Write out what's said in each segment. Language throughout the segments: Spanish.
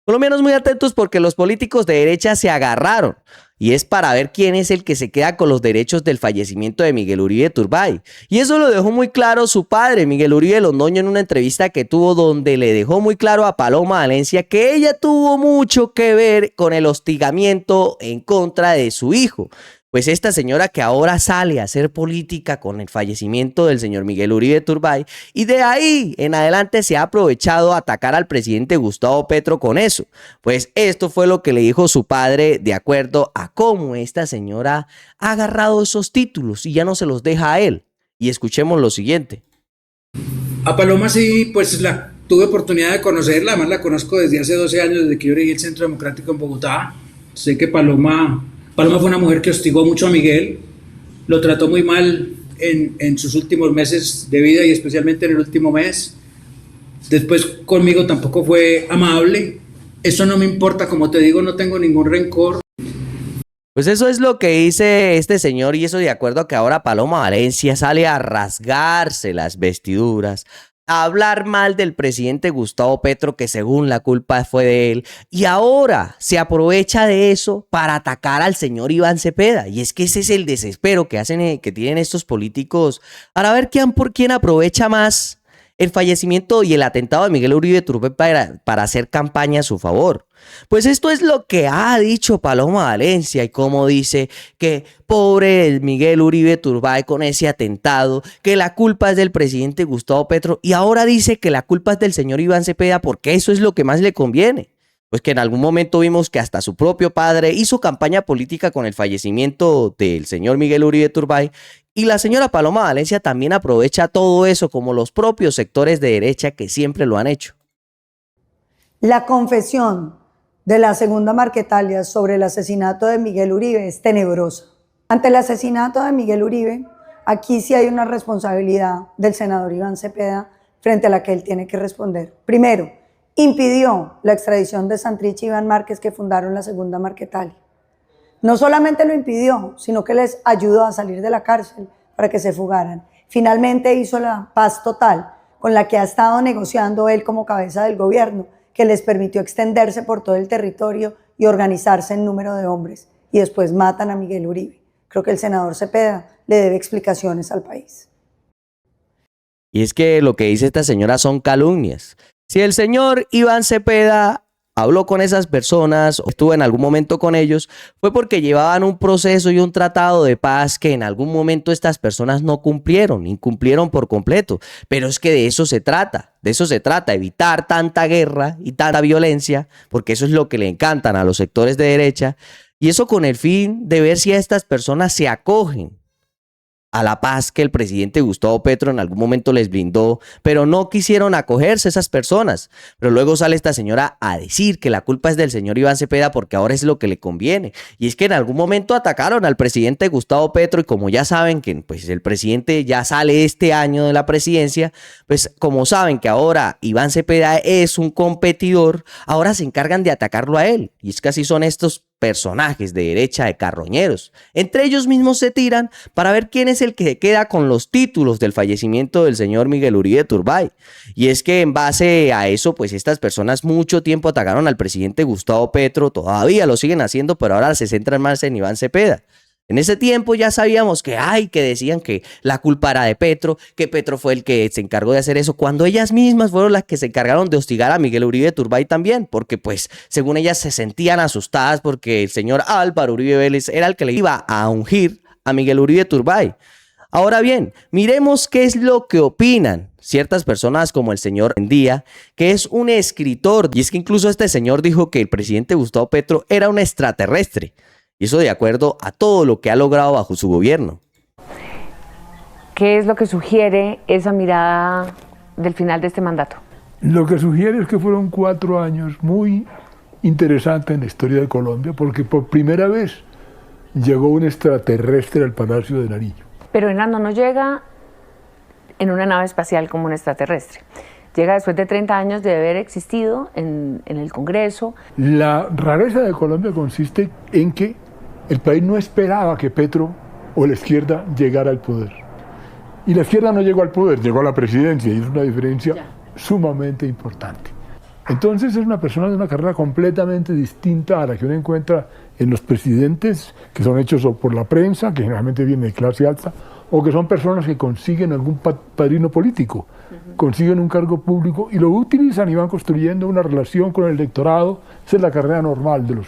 Colombianos muy atentos porque los políticos de derecha se agarraron y es para ver quién es el que se queda con los derechos del fallecimiento de Miguel Uribe Turbay. Y eso lo dejó muy claro su padre, Miguel Uribe Londoño, en una entrevista que tuvo donde le dejó muy claro a Paloma Valencia que ella tuvo mucho que ver con el hostigamiento en contra de su hijo. Pues esta señora que ahora sale a hacer política con el fallecimiento del señor Miguel Uribe Turbay y de ahí en adelante se ha aprovechado a atacar al presidente Gustavo Petro con eso. Pues esto fue lo que le dijo su padre de acuerdo a cómo esta señora ha agarrado esos títulos y ya no se los deja a él. Y escuchemos lo siguiente. A Paloma sí, pues tuve oportunidad de conocerla, además la conozco desde hace 12 años, desde que yo dirigí el Centro Democrático en Bogotá. Sé que Paloma fue una mujer que hostigó mucho a Miguel, lo trató muy mal en sus últimos meses de vida y especialmente en el último mes. Después conmigo tampoco fue amable. Eso no me importa, como te digo, no tengo ningún rencor. Pues eso es lo que dice este señor y eso de acuerdo a que ahora Paloma Valencia sale a rasgarse las vestiduras, a hablar mal del presidente Gustavo Petro, que según la culpa fue de él, y ahora se aprovecha de eso para atacar al señor Iván Cepeda. Y es que ese es el desespero que hacen, que tienen estos políticos para ver quién aprovecha más el fallecimiento y el atentado de Miguel Uribe Turbay para hacer campaña a su favor. Pues esto es lo que ha dicho Paloma Valencia y como dice que pobre Miguel Uribe Turbay con ese atentado, que la culpa es del presidente Gustavo Petro y ahora dice que la culpa es del señor Iván Cepeda porque eso es lo que más le conviene. Pues que en algún momento vimos que hasta su propio padre hizo campaña política con el fallecimiento del señor Miguel Uribe Turbay y la señora Paloma Valencia también aprovecha todo eso como los propios sectores de derecha que siempre lo han hecho. La confesión de la segunda Marquetalia sobre el asesinato de Miguel Uribe es tenebrosa. Ante el asesinato de Miguel Uribe, aquí sí hay una responsabilidad del senador Iván Cepeda frente a la que él tiene que responder. Primero, impidió la extradición de Santrich y Iván Márquez que fundaron la segunda Marquetalia. No solamente lo impidió, sino que les ayudó a salir de la cárcel para que se fugaran. Finalmente hizo la paz total con la que ha estado negociando él como cabeza del gobierno, que les permitió extenderse por todo el territorio y organizarse en número de hombres. Y después matan a Miguel Uribe. Creo que el senador Cepeda le debe explicaciones al país. Y es que lo que dice esta señora son calumnias. Si el señor Iván Cepeda habló con esas personas o estuvo en algún momento con ellos, fue porque llevaban un proceso y un tratado de paz que en algún momento estas personas no cumplieron, incumplieron por completo. Pero es que de eso se trata, evitar tanta guerra y tanta violencia, porque eso es lo que le encantan a los sectores de derecha, y eso con el fin de ver si a estas personas se acogen a la paz que el presidente Gustavo Petro en algún momento les brindó, pero no quisieron acogerse esas personas. Pero luego sale esta señora a decir que la culpa es del señor Iván Cepeda porque ahora es lo que le conviene. Y es que en algún momento atacaron al presidente Gustavo Petro y como ya saben que pues, el presidente ya sale este año de la presidencia, pues como saben que ahora Iván Cepeda es un competidor, ahora se encargan de atacarlo a él. Y es que así son estos personajes de derecha de carroñeros. Entre ellos mismos se tiran para ver quién es el que se queda con los títulos del fallecimiento del señor Miguel Uribe Turbay. Y es que en base a eso, pues estas personas mucho tiempo atacaron al presidente Gustavo Petro, todavía lo siguen haciendo, pero ahora se centran más en Iván Cepeda. En ese tiempo ya sabíamos que decían que la culpa era de Petro, que Petro fue el que se encargó de hacer eso, cuando ellas mismas fueron las que se encargaron de hostigar a Miguel Uribe Turbay también, porque pues según ellas se sentían asustadas porque el señor Álvaro Uribe Vélez era el que le iba a ungir a Miguel Uribe Turbay. Ahora bien, miremos qué es lo que opinan ciertas personas como el señor Endía, que es un escritor, y es que incluso este señor dijo que el presidente Gustavo Petro era un extraterrestre. Y eso de acuerdo a todo lo que ha logrado bajo su gobierno. ¿Qué es lo que sugiere esa mirada del final de este mandato? Lo que sugiere es que fueron 4 años muy interesantes en la historia de Colombia, porque por primera vez llegó un extraterrestre al Palacio de Nariño. Pero Hernando no llega en una nave espacial como un extraterrestre. Llega después de 30 años de haber existido en el Congreso. La rareza de Colombia consiste en que el país no esperaba que Petro o la izquierda llegara al poder. Y la izquierda no llegó al poder, llegó a la presidencia, y es una diferencia sumamente importante. Entonces es una persona de una carrera completamente distinta a la que uno encuentra en los presidentes, que son hechos o por la prensa, que generalmente vienen de clase alta, o que son personas que consiguen algún padrino político, consiguen un cargo público y lo utilizan y van construyendo una relación con el electorado. Esa es la carrera normal de los...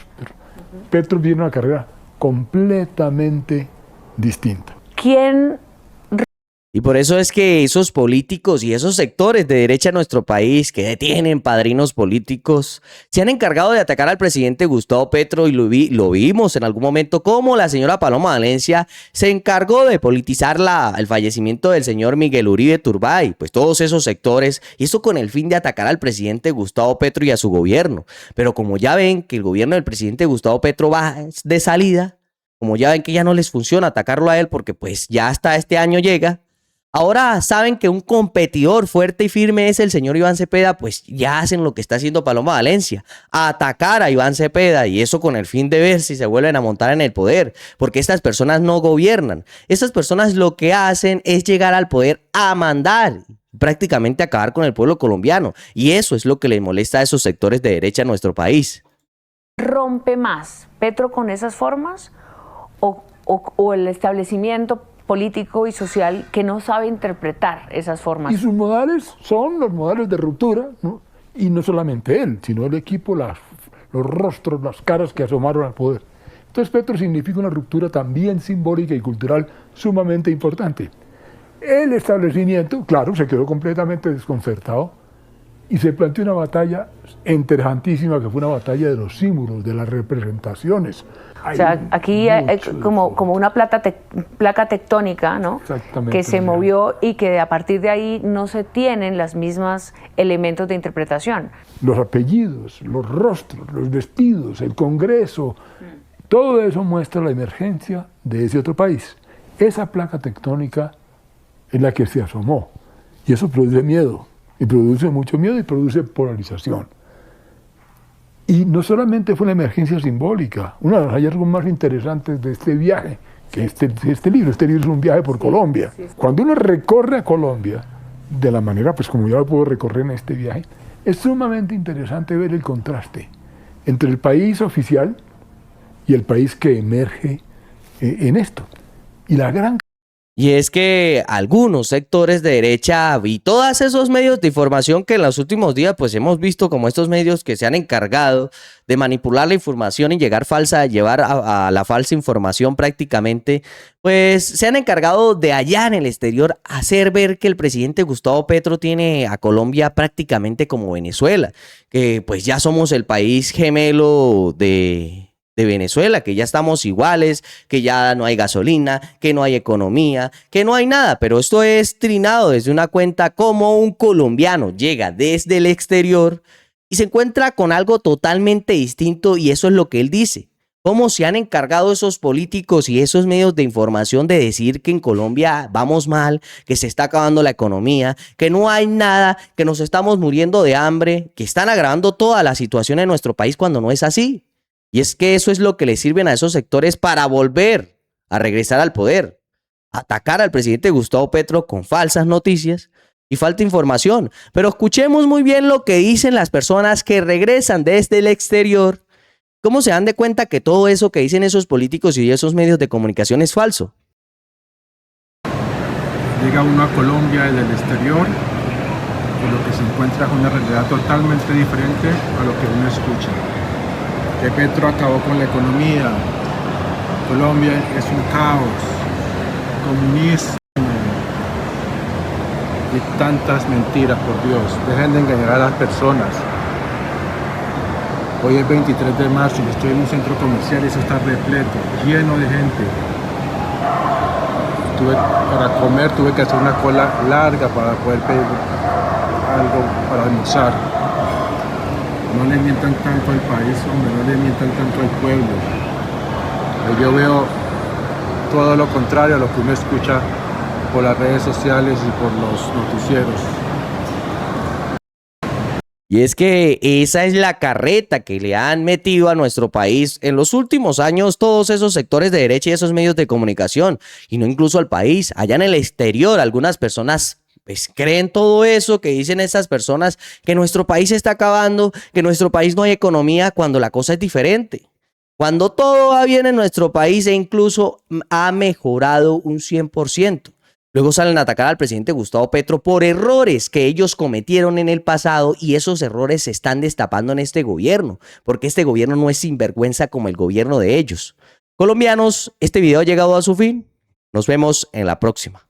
Petro viene una carrera completamente distinta. ¿Quién? Y por eso es que esos políticos y esos sectores de derecha en nuestro país que tienen padrinos políticos se han encargado de atacar al presidente Gustavo Petro y lo vimos en algún momento como la señora Paloma Valencia se encargó de politizar el fallecimiento del señor Miguel Uribe Turbay, pues todos esos sectores, y eso con el fin de atacar al presidente Gustavo Petro y a su gobierno. Pero como ya ven que el gobierno del presidente Gustavo Petro va de salida, como ya ven que ya no les funciona atacarlo a él porque pues ya hasta este año llega, ahora saben que un competidor fuerte y firme es el señor Iván Cepeda, pues ya hacen lo que está haciendo Paloma Valencia, atacar a Iván Cepeda, y eso con el fin de ver si se vuelven a montar en el poder, porque estas personas no gobiernan. Estas personas lo que hacen es llegar al poder a mandar, prácticamente acabar con el pueblo colombiano, y eso es lo que les molesta a esos sectores de derecha en nuestro país. ¿Rompe más Petro con esas formas o el establecimiento político y social que no sabe interpretar esas formas? Y sus modales son los modales de ruptura, ¿no? Y no solamente él, sino el equipo, los rostros, las caras que asomaron al poder. Entonces Petro significa una ruptura también simbólica y cultural sumamente importante. El establecimiento, claro, se quedó completamente desconcertado y se planteó una batalla interesantísima, que fue una batalla de los símbolos, de las representaciones. O sea, aquí hay como una placa tectónica, ¿no? Exactamente. Que se movió y que a partir de ahí no se tienen los mismos elementos de interpretación. Los apellidos, los rostros, los vestidos, el Congreso, todo eso muestra la emergencia de ese otro país. Esa placa tectónica es la que se asomó, y eso produce miedo, y produce mucho miedo y produce polarización. Y no solamente fue una emergencia simbólica, uno de los hallazgos más interesantes de este viaje, que este libro es un viaje por Colombia. Cuando uno recorre a Colombia, de la manera pues como yo lo puedo recorrer en este viaje, es sumamente interesante ver el contraste entre el país oficial y el país que emerge en esto. Y la gran... Y es que algunos sectores de derecha y todos esos medios de información que en los últimos días pues hemos visto como estos medios que se han encargado de manipular la información y llevar a la falsa información prácticamente, pues se han encargado de allá en el exterior hacer ver que el presidente Gustavo Petro tiene a Colombia prácticamente como Venezuela, que pues ya somos el país gemelo de Venezuela, que ya estamos iguales, que ya no hay gasolina, que no hay economía, que no hay nada. Pero esto es trinado desde una cuenta como un colombiano llega desde el exterior y se encuentra con algo totalmente distinto, y eso es lo que él dice. ¿Cómo se han encargado esos políticos y esos medios de información de decir que en Colombia vamos mal, que se está acabando la economía, que no hay nada, que nos estamos muriendo de hambre, que están agravando toda la situación en nuestro país cuando no es así? Y es que eso es lo que le sirven a esos sectores para volver a regresar al poder, atacar al presidente Gustavo Petro con falsas noticias y falta información. Pero escuchemos muy bien lo que dicen las personas que regresan desde el exterior, cómo se dan de cuenta que todo eso que dicen esos políticos y esos medios de comunicación es falso. Llega uno a Colombia desde el exterior y lo que se encuentra es una realidad totalmente diferente a lo que uno escucha. Que Petro acabó con la economía, Colombia es un caos, comunismo y tantas mentiras, por Dios. Dejen de engañar a las personas. Hoy es 23 de marzo y estoy en un centro comercial y eso está repleto, lleno de gente. Para comer tuve que hacer una cola larga para poder pedir algo para almorzar. No le mientan tanto al país, hombre, no le mientan tanto al pueblo. Yo veo todo lo contrario a lo que uno escucha por las redes sociales y por los noticieros. Y es que esa es la carreta que le han metido a nuestro país en los últimos años todos esos sectores de derecha y esos medios de comunicación, y no incluso al país. Allá en el exterior algunas personas pues creen todo eso que dicen estas personas, que nuestro país se está acabando, que en nuestro país no hay economía, cuando la cosa es diferente. Cuando todo va bien en nuestro país e incluso ha mejorado un 100%. Luego salen a atacar al presidente Gustavo Petro por errores que ellos cometieron en el pasado y esos errores se están destapando en este gobierno, porque este gobierno no es sinvergüenza como el gobierno de ellos. Colombianos, este video ha llegado a su fin. Nos vemos en la próxima.